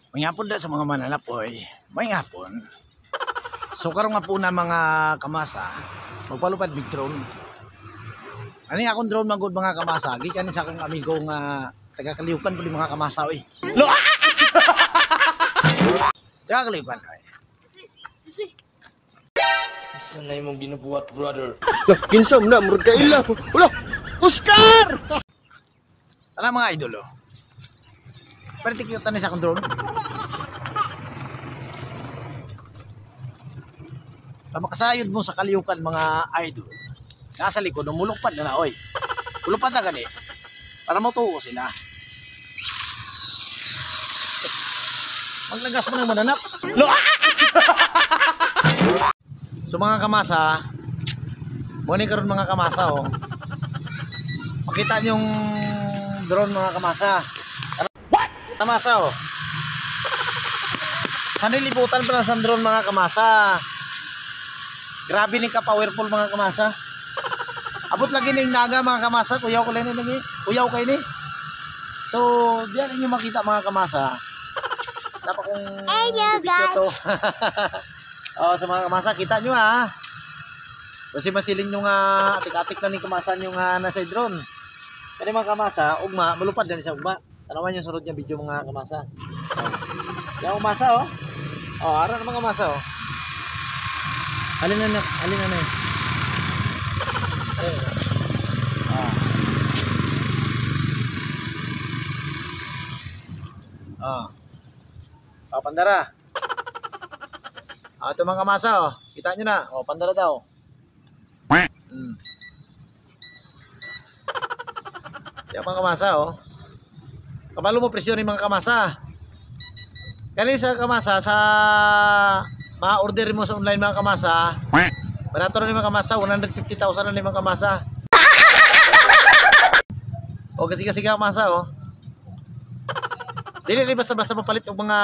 May hapon sa mga mananapoy, may hapon. So karon nga po na mga kamasa, magpalupad big drone. Ani akong drone magud mga kamasa, gikan sa akong amigo nga taga Kaliukan pud mga kamasa oy. Lo. Taga Kaliukan oy. Sanay mong ginubuhat, brother. Lah, kinsam na murag kaila. Wala, Oscar! Tara mga idol oh. Particular tanis akong drone. Makasayod mo sa Kaliukan mga idol. Nasa likod, mulupad na oy. Mulupad na gani. Para matuo sila. Maglagas mo ng mananap. Lo! So mga kamasa, muna karon mga kamasa oh. Makita niyo yung drone mga kamasa. What? Kamasa oh. Sanilibutan pa lang sa drone mga kamasa. Grabe ni ka powerful mga kamasa. Abot lagi ning naga mga kamasa, kuyaw ko lang ni. Kuyaw kay ni. So, diyan niyo makita mga kamasa. Dapat kong video to. Oh, sa mga kamasa, kita nyo ha. Kasi masiling nyo nga atik-atik na ni kamasan yung nasa drone. Kaya mga kamasa, ugma, malupad na siya ugma. Tanawan yung sunod niya video mga kamasa. Yung kamasa oh. Oh, ara na mga kamasa oh. Alin na na eh. Pandara. Ito mga kamasa oh. Kita nyo na. Oh, pandara daw. Yan mga kamasa oh. Kabalo mo presyon yung mga kamasa. Kani sa kamasa sa ma-order mo sa online mga kamasa. Barato na ni mga kamasa, 150,000 na ni mga kamasa. O kasi kamasa oh. Dili basta-basta mapalit og mga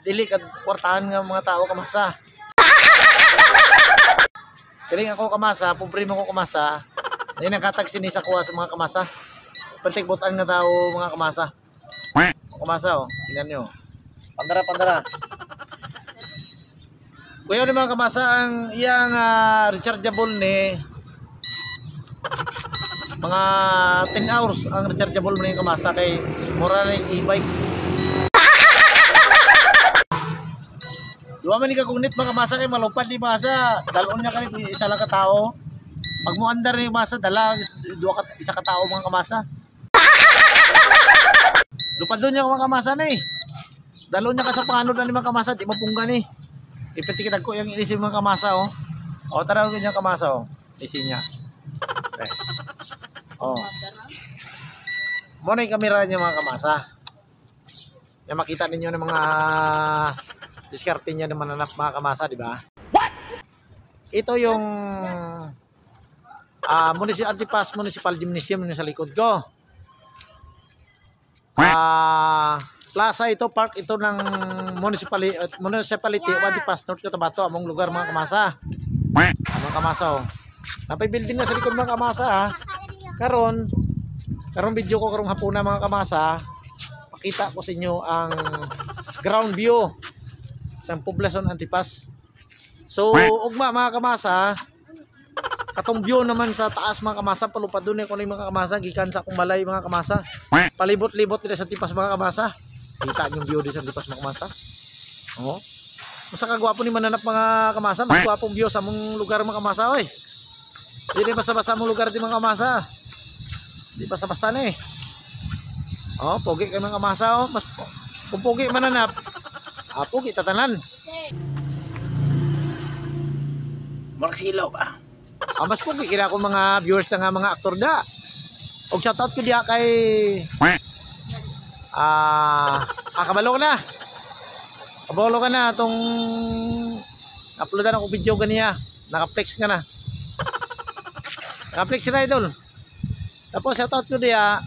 dili kad kwartahan nga mga tao kamasa. Kiling ako kamasa, pobre mo ko kamasa. Ayun ang katag sini sa kuha sa mga kamasa. Pertik butan nga tao mga kamasa. Kamasa oh, tingnan niyo. Pandara. Kuya ni mga kamasa ang iyang rechargeable ni mga 10 hours ang rechargeable mo ni kamasa kay mura na yung e-bike. Duwa man ni kagunit mga kamasa kay malupad ni masa. Dalon niya kanit isa lang ka tao. Pag mo andar ni masa dala isa ka tao mga kamasa. Lupad doon niya mga kamasa na eh. Dalon niya ka sa panganod na ni mga kamasa di mapungga ni. Ipitikitag ko yung ilisin mga kamasa oh. O tara ko yung kamasa oh. Ilisin niya. Okay. Oh. Muna yung kamera niya mga kamasa. Yung makita ninyo ng mga diskarte niya ng mananap mga kamasa, di ba? What? Ito yung Antipas Municipal Gymnasium yung sa likod ko. Plaza ito, park ito ng municipality Antipas North Cotabato, among lugar mga kamasa. Mga kamasa oh. Napay building na sa likod mga kamasa ha. Karon video ko karong hapuna mga kamasa. Makita ko sa inyo ang ground view sa poblasyon Antipas. So ugma mga kamasa, katong view naman sa taas mga kamasa, palupad doon ko mga kamasa gikan sa akong balay mga kamasa. Palibot-libot dito sa Antipas mga kamasa. Kita yung view dito sa Antipas mga kamasa. Oh. Mas kagwapo ni mananap mga kamasa, mas gwapong view sa mong lugar mga kamasa oy. Hindi basta-basta mong lugar di mga kamasa. Di basta-basta na eh. Oh, pogi kay mga kamasa oh. Mas kung pogi mananap, pogi tatanan. Marksilaw ba? Mas pogi kira ko mga viewers na nga mga aktor da. Og shoutout ko diha kay kabalo ka na. Kabalo ka na tong uploadan ako video ganiya. Naka-flex ka na. Naka-flex na idol. Tapos shoutout ko diha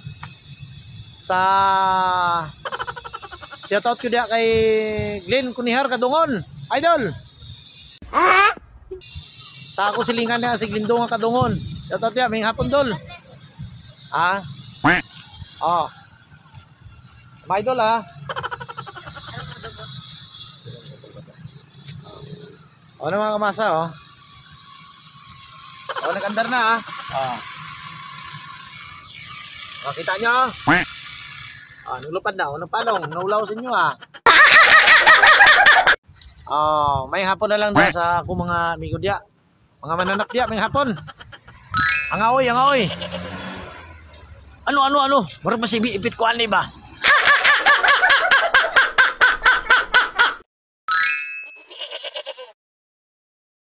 kay Glenn Kunihar Kadungon. Idol. Sa ako silingan niya si Glindong Kadungon. Shoutout diha may hapon dol. Oh. Mga idol O na mga kamasa, oh. O, nag-andar na, ah. Oh. O, kita nyo? Oh, nulupad na, unang palong, naulaw sa inyo, ah. Oh, may hapon na lang daw sa ako mga amigo diya. Mga mananak diya, may hapon. Ang aoy, ang aoy. Ano? Murag masibi ipit ko ani ba?